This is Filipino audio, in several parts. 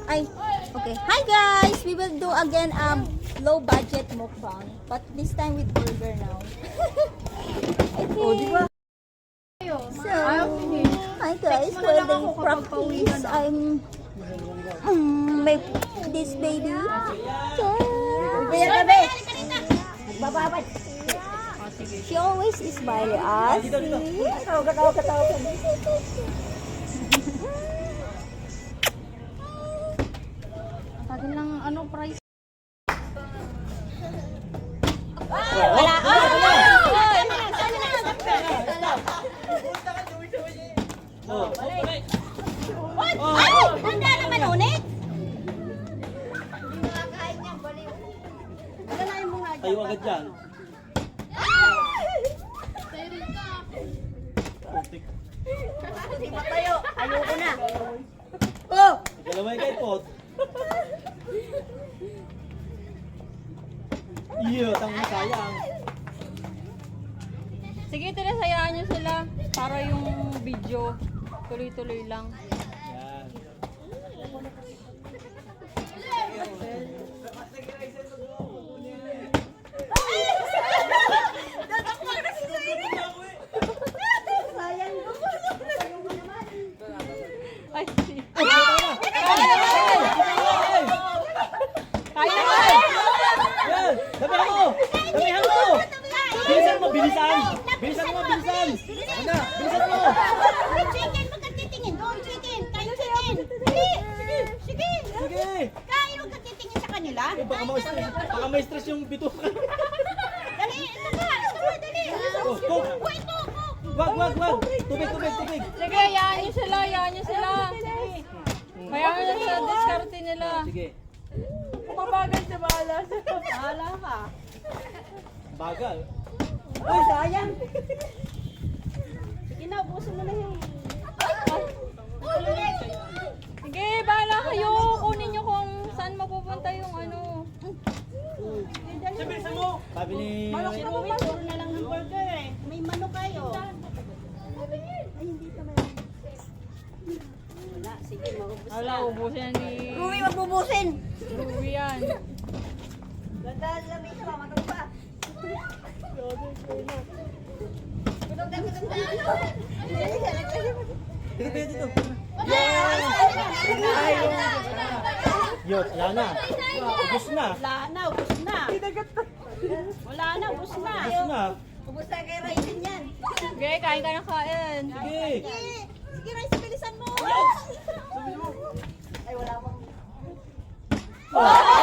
Ay, okay. Hi guys! We will do again low budget mukbang. But this time with burger now. Okay. Oh, di ba? So, hi guys. For the practice, I'm make this baby. She always smile us. Tagal lang ano price. Handa naman ulit. Tayo agad dyan. Ayoko na. Dalawa yung kaipot. Iyo, tanga sayang. Sige, tinasayaan nyo sila para yung video tuloy-tuloy lang. Yan. Ay, Kaya na! Yan! Sabihan mo! Sabihan mo! Bilisan mo! Bilisan! Bilisan mo! Bilisan! Ano? Bilisan mo! Chicken, huwag kang titingin. Doon, chicken. Kain chicken. Sige. Sige. Sige! Kain, huwag kang titingin sa kanila. Baka may stress yung bituka. Dali, ito ka, dali. Oh, cook! Wait, cook. Wag! Tubig! sige, hayaan nyo sila, hayaan nyo sila. Hayaan nyo sa diskarte nila. Sige. Mabagal sa bahala. Bahala ka. Bagal. Uy, sayang. Sige na, ubusin mo na yun. Sige, bahala kayo. Kunin nyo kung saan mapupunta yung ano. Bilisan mo! Sabi ni... Si Rumi, puro na lang ng burger eh. May manok kayo. Ay, hindi pa meron. Wala, sige, maubos Wala, ubusin na ni Rumi, magbubusin. Ruby yan. Ganda, lamig ka, matag pa. Dito. Yun, wala na. Ubus na. Ubus na. Wala na, ubus na. Ubus na. Ubus na kay Raiden yan. Sige, kain ka ng kain. Sige. Sige, Raiden, bilisan mo. Ay, wala pa. Oh!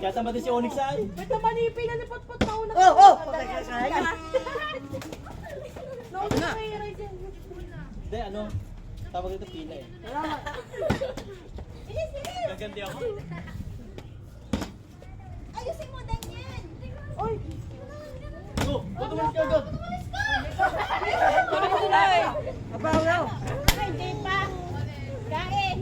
Kaya tama din si Onyx ay. Ba't naman ipin na pot-pot na una? Oh! Hindi, ano? Tawag dito pila eh. Gaganti ako. Ayusin mo, Daniel. Go! Tutumas ka agad! Tuloy-tuloy. Ay, hindi pa. Kain.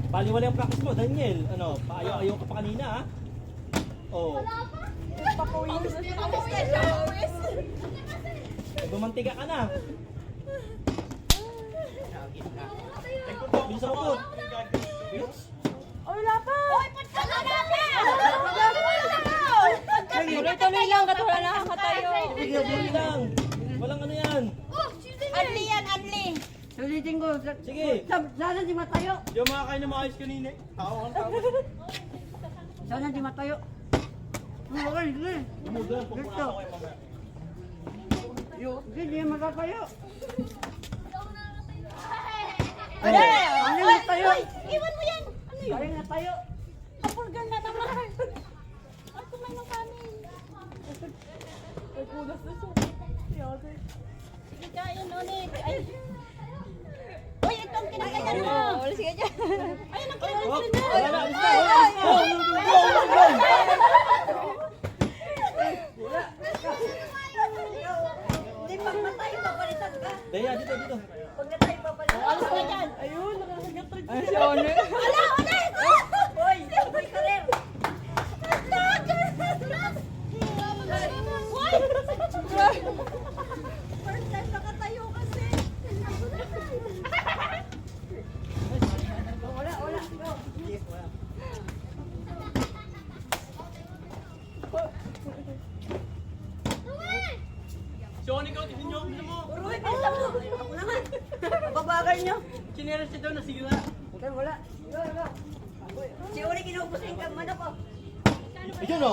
Baliwala yung practice mo, Daniel. Ano, ayaw ka pa kanina ha? Oh. Bumantiga ka na. Bilisan mo po. Wala pa. Wala Tuloy-tuloy lang, katulad na kakatayo. Tuloy lang. Walang ano yan. Anli yan, Anli. Ulitin ko. Sige. Sana di matayo. Di ako makakain na maayos kanina. Tao kang tao. Sana di matayo. Okay, sige. Umudan, pupunta Dito. ako kayo mamaya. Hindi, di matatayo. Ay, Ano yung tayo? iwan mo yan. Ano yun? Kaya nga tayo. Hamburger na naman. At kumain ng kanin. Ay, punas na siya. Sige kain, ulit. Ay. Uy, ito ang kinakain mo. Ulis ka dyan. Ayun ang kinakain Oh, mo. wala na, alis na. Oh, go. Hindi pag matay, papalitan ka. Daya, dito. Pag natay, papalitan ka. Alis ka dyan. Ayun, nakakagat. Ay, si Honor. Wala, ulit. Hoy, sabay ka rin. First time nakatayo kasi. Wala. Sean, ikaw, tignan nyo. Tignan mo. Uruin, bilisan mo. Ako naman. Mababagal nyo. Chineras siya daw, nasira. Okay, wala. Go. Si Uri kinubos yung kamano ko. Ayun o.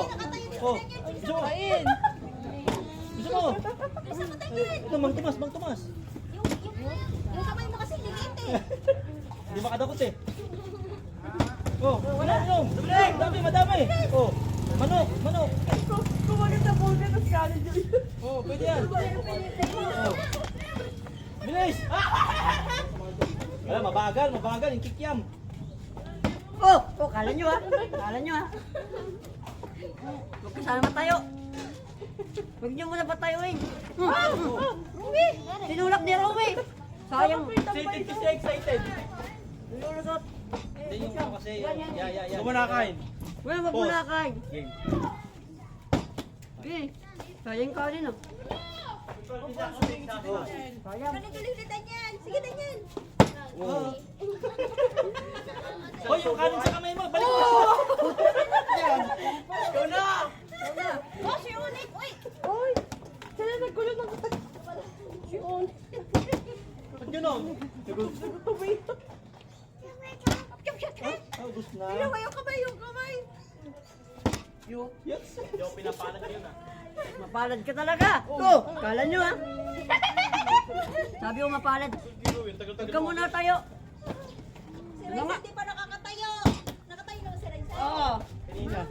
Oh, gusto mo? Kain. Gusto mo? Ito, Mang Tomas. Yung kamay mo kasi lilit eh. Hindi makadakot eh. Oh, inom. Madami. Oh, manok. Kumalit na po na kasi kanin dyan. Oh, pwede yan. Oh. Bilis! Wala, mabagal. Yung kikiam. Oh, kala nyo ha. Huwag kasama tayo. Huwag nyo muna patayuin. Ruby! Sinulak ni Ruby. Sayang. Excited kasi, excited. Nilulusot. Hindi yung ano kasi, yeah. Kumanakain. Wala magbunakay. Game. Okay. Sayang kanin oh. Sayang. Ganito-lilitan yan. Sige na yan. Oh. Hoy, yung kanin sa kamay mo. Balik mo. Ikaw na. Oh, si Unik. Uy. Oy! Sila naggulo ng si On. Ba't yun o? Oh, gusto na. Yung kamay. Yes. Yung pinapalag yun ah. Mapalad ka talaga. Oh, kala nyo ha. Sabi ko mapalad. Huwag ka muna tayo. Si Raisa hindi pa nakakatayo. Nakatayo naman si Raisa. Oo. Kanina.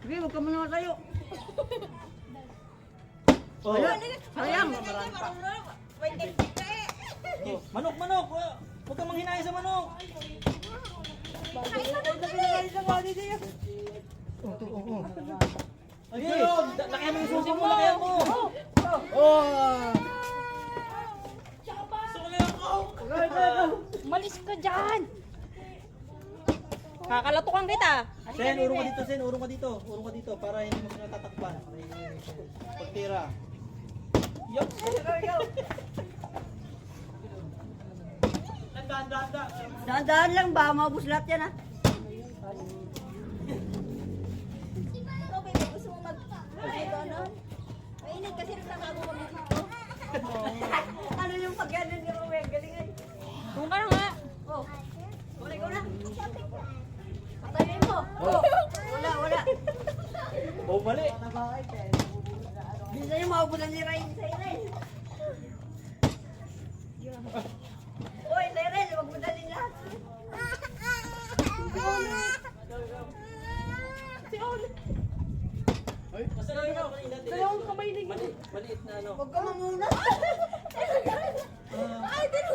Sige, huwag ka muna tayo. Oh. Sayang. May teknik ka eh. Oh. Manok. Huwag kang manghinaya sa manok. Okay. Lakihan mo yung susi mo. Lakihan mo. Umalis ka dyan. Kakalatukan kita. Sen, urong ka dito. Para hindi mo sila tatakpan. Pagtira. Yup. Daan-daan lang ba? Maubos lahat yan ha. Ikaw, baby, gusto mo ito, ano? Mainit kasi nagtatago kami dito. Ano yung pag-ganon ni Ruwe? Galingan. Doon ka na nga. Oh. Uli ko na. Patayin mo. Oh. Wala. Oh, mali. Bisa yung maubulan ni Ryan sa Irene. Hoy, Lerel, huwag mo dalhin lahat. Dalawang kamay na yun. Maliit na ano. Huwag ka mamuna.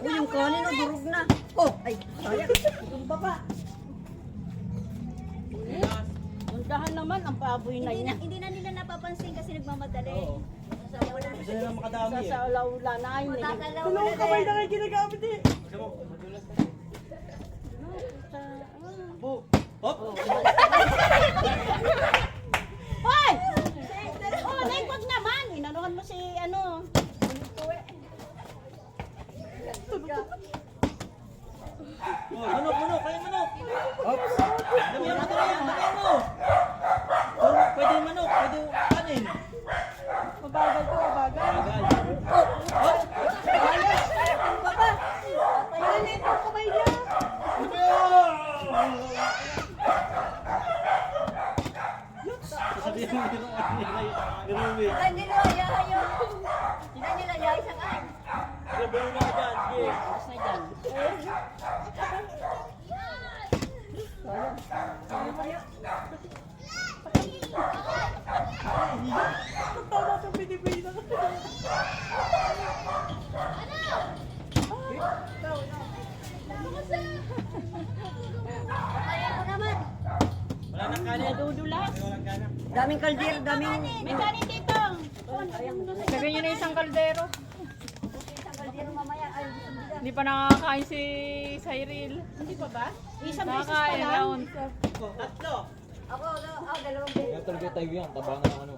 Uy, yung kanin na durog na. Oh, ay, sayang. Yung baba. Undahan naman ang baboy na yan. Hindi na nila napapansin kasi nagmamadali. Oo. Gusto nila makadami eh. Sa alaula na ay Dalawang kamay na kayo ginagamit eh. Gusto mo? Madulas ka. Bu. Hop. Hoy! Oh, Nek, wag naman. Inanuhan mo si ano. Oh, manok. Kaya manok. Oops. Damihan mo. Oh, pwede manok. Pwede kanin. Mabagal ko, mabagal. Magal. Baba. Malilit ang kamay niya. Sabihin mo ni Ruby. Hindi nila yahayo. Hindi nila yahay sa kain. Sabihin mo na dyan. Sige. Tapos na dyan. Tama sa Pilipinas. Daming kaldero, daming... May kanin dito. Lagyan nyo na isang kaldero. Isang kaldero mamaya. Ay, Hindi pa nakakain si Cyril. Hindi pa ba? Isang beses pa Nakakain lang. lang. Tatlo. ako, dalawang beses. Kaya talaga tayo yan, tabangan ng ano.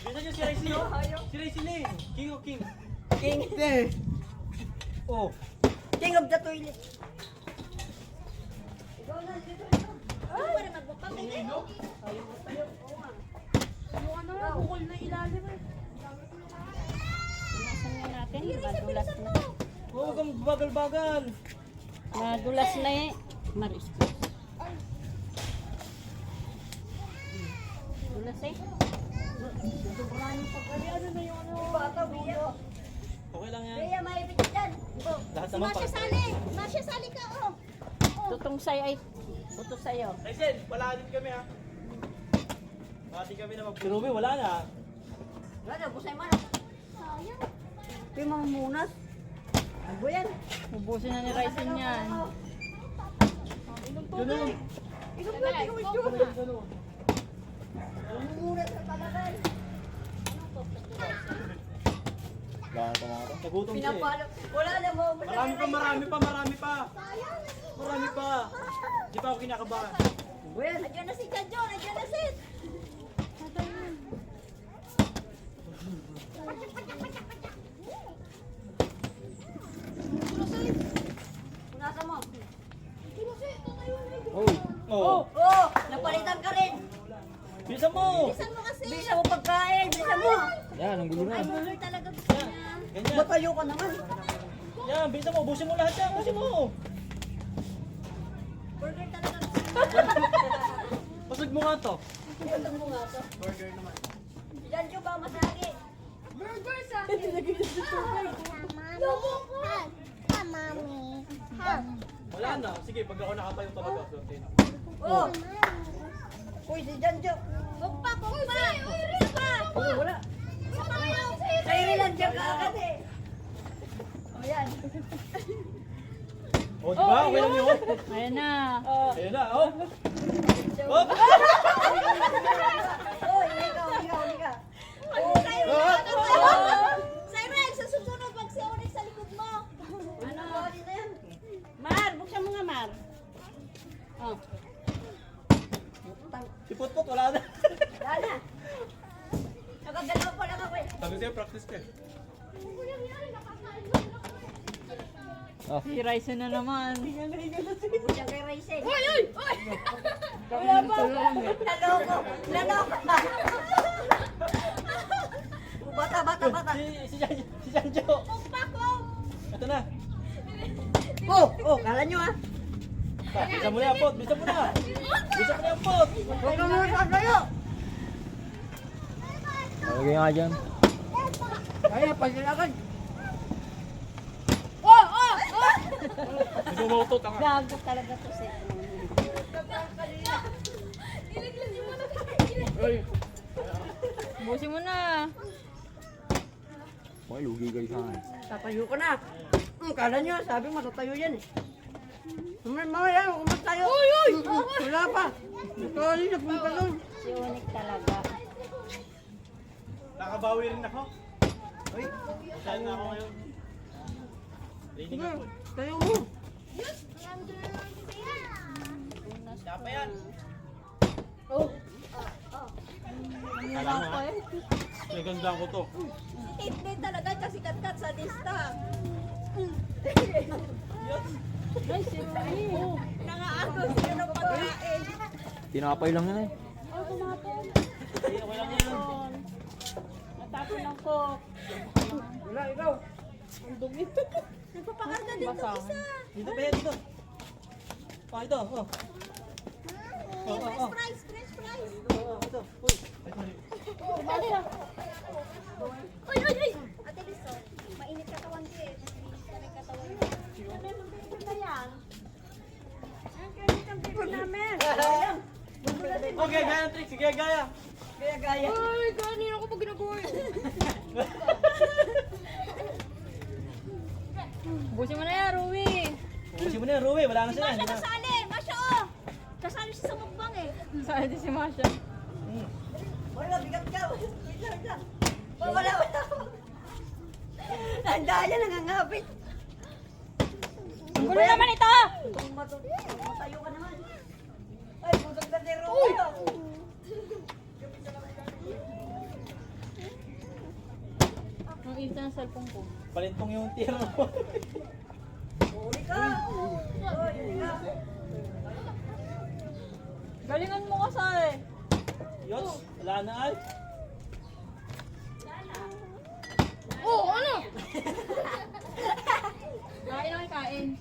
Bisa niyo si Raisi, oh. Si Raisi na eh. King of King. King. Oh. King of the toilet. Ikaw na, dito. Ay, wala magbukang eh. Yung ano, bukol na ilalim eh. Punasan nga natin, madulas na. Huwag kang bagal-bagal. Madulas na eh. Maris. Dulas eh. Bata, Bia. Okay lang yan. Bia, maipit dyan. Lahat naman pa. Masya, sali ka oh. Tutong sa'yo ay. Tuto sa'yo. Raisen, wala din kami ha. Pati kami na Si Ruby, wala na. Wala na, busay man. Ito yung mga munas. Ano yan? Ubusin na ni Ryzen yan. Ganun. Ikaw na, ikaw ito. Munas sa talagal. Wala na mga ito. Nagutom siya eh. Pinapalo. Wala na mo. Marami pa. Marami pa. Di pa ako kinakabahan. Ano yan? Nandiyan na si Janjo, nandiyan na si. Punasan mo. Oh. Oh, napalitan ka rin. Bisa mo. Saan mo kasi? Bisa mo pagkain, bisa mo. Yan, ang gulo na. Tuloy talaga gusto niya. Ganyan. Matayo ka naman. Yan, bisa mo. Busin mo lahat yan. Busin mo. Burger talaga gusto niya. Pasag mo nga to. Diyan yung ba masagi? Burger sa akin. Wala na. Sige, pag ako nakatayo talaga. Swerte na. Oh. Uy, si Janjo. Kukpa. Isa pa. Oh, wala. Isa pa kayo. Sa irilan dyan ka agad eh. Oh, yan. Oh, di ba? Okay lang yun. Ayan na. Ayan na, oh. Oh. Oh, hindi ka. Cyril, sa susunod pag si Onyx sa likod mo. Ano? Ano na yan? Mar, buksan mo nga, Mar. Oh. Si Putput, wala na. Wala na. Nakagalaw pa lang ako eh. Sabi sa'yo, practice ka. Si Ryzen na naman. Diyan kay Racing. Wala ba? Naloko. Bata. Si Janjo. Ito na. Oh, kala nyo ah. Bisa mo na yan, Pot. Bisa mo na. Bisa mo na yan, Pot. Huwag ka muna sa kayo. Lagay nga dyan. Kaya, pasilakan. Hindi mo mautot, tanga. Gago talaga to si Ubusin mo na. Okay, lugi kayo sa akin. Tatayo ko na. Kala nyo, sabi matatayo yan eh. Mamaya, kumatayo. Wala pa. Kali na punta doon. Si Onyx talaga. Nakabawi rin ako. Uy, saan na ako ngayon? Training ako. Tayo mo. Siapa yan? Alam mo eh. Nagandaan ko to. Hindi talaga kasi kat sa lista. Ay, si Rumi. Nangaagos siya ng pagkain. Tinapay lang yan eh. Okay lang yan. Natapon ng coke. Wala, ikaw. Nagpapakarga din to isa. Dito ba yan, dito? Ito. Oh. French fries. Ito. Uy. Ay, Uy! Ate Liso, mainit katawan ko eh. Sanay katawan ko. Ano yan? Ang kanit ang bibig namin. Okay, gaya ng trick. Sige, gaya. Gaya. Ay, kanina ko pa ginagawa yun. Ubusin mo na yan, Ruby. Ubusin mo na yan, Ruby. Wala na sila. Masya kasali! Masya oh! Kasali siya sa mukbang eh. Saan din si Masha? Wala. Ang daya nangangapit. Ang gulo naman ito! Matayo ka naman. Ay, butang kadero kayo. Ang ito ng cellphone ko. Palintong yung tira mo. Uli ka. Uli ka. Galingan mo kasi. Yots, wala na ay. Oh, ano? Kain lang kain.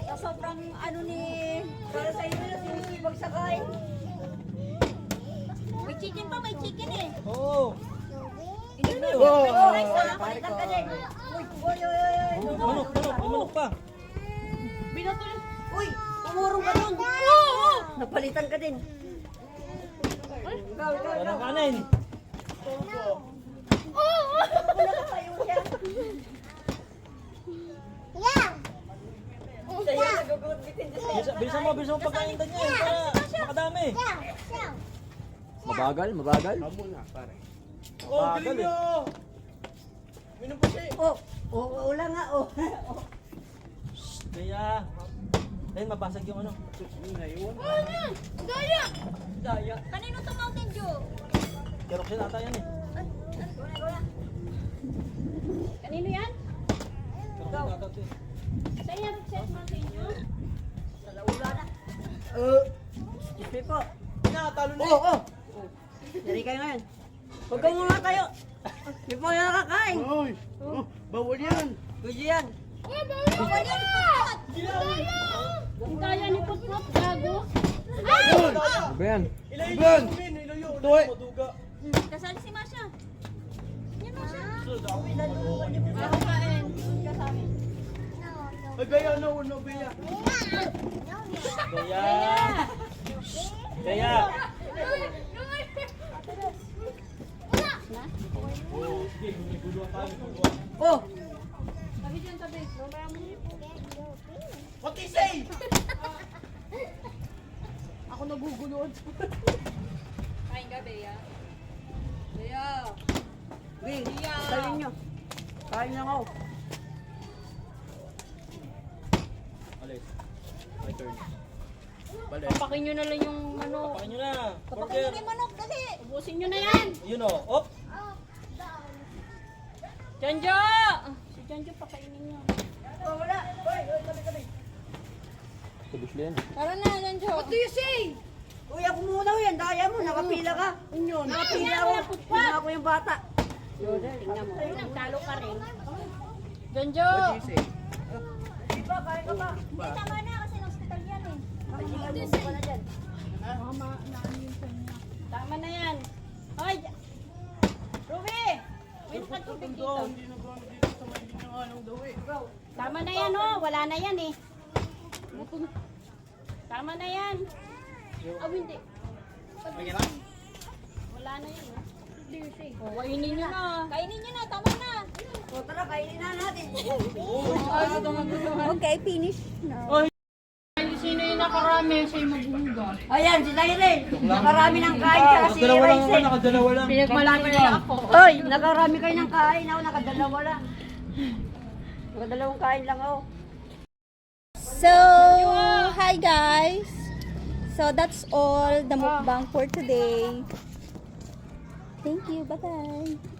Sa sobrang ano ni... Para sa inyo yung pagsakay. May chicken pa, may chicken eh. Oo. Napalitan ka din. Uy. Manok, may manok pa. Binatuloy. Uy, tumurong ka dun. Napalitan ka din. Ikaw. Wala ng kanin. Wala ka tayo siya. Sa'yo, nagugulbitin siya. Bilisan mo pagkain niya para makadami. Mabagal. Oh, galing nyo! Minum po siya. Wala nga, oh. Kaya, dahil mabasag yung ano. Daya. Kanino to Mountain Dew? Kerok siya nata yan eh. Kanino yan? Kerok siya nata ito eh. Saan yan set Mountain Dew? Sa laula na. Excuse me po. Talo na Oo. Dari kayo ngayon. Huwag kang muna tayo. Hindi po yan nakakain. Uy! Bawal yan! Kuya yan. Bawal yan, Putput! Ang kaya ni Putput, gago. Ano ba yan? Ilayo! Ilayo! Tuwi! Maduga! Kasali si Masha. Yan, Masha. Ako kain. Kasama. Ay, Bea! No, Bea! Bea! Oh. Tabi dyan, tabi. What they say? Ako naguguluhan. Kain ka, Bea. Bea. Bing, salin nyo. Kain lang ako. Alis. My turn. Balik. Papakin nyo na lang yung ano. Papakin nyo na. Kapag yung manok, dali. Ubusin nyo na yan. Yun o. Op! Janjo! Si Janjo, pakainin nyo. Oh, wala. Uy, tabi. Tubos na yan. Tara na, Janjo. What do you say? Uy, ako muna yan. Daya mo, nakapila ka. Nakapila ako. Tingnan ako yung bata. Tingnan mo. Nagtalo ka rin. Janjo! Di ba, kain ka ba? Hindi, tama na kasi ng hospital yan eh. Pakinggan mo na dyan. Tama na yan. Hoy! Ruby! May ka tubig dito. Tama na yan oh, wala na yan eh. Tama na yan. Oh, hindi. Wala na yan. Oh, kainin nyo na. Kainin nyo na, tama na. O, tara, kainin na natin. Okay, finish na. Sino yung nakarami? Siya yung maghuhuga. Ayan, si Tyrell. Nakarami ng kain siya si Raizel. Nakadalawa lang. Pinagmalaki na ako. Hoy, nakarami kayo ng kain. Ako nakadalawa lang. Nakadalawang kain lang ako. So, hi guys. So that's all the mukbang for today. Thank you, bye-bye.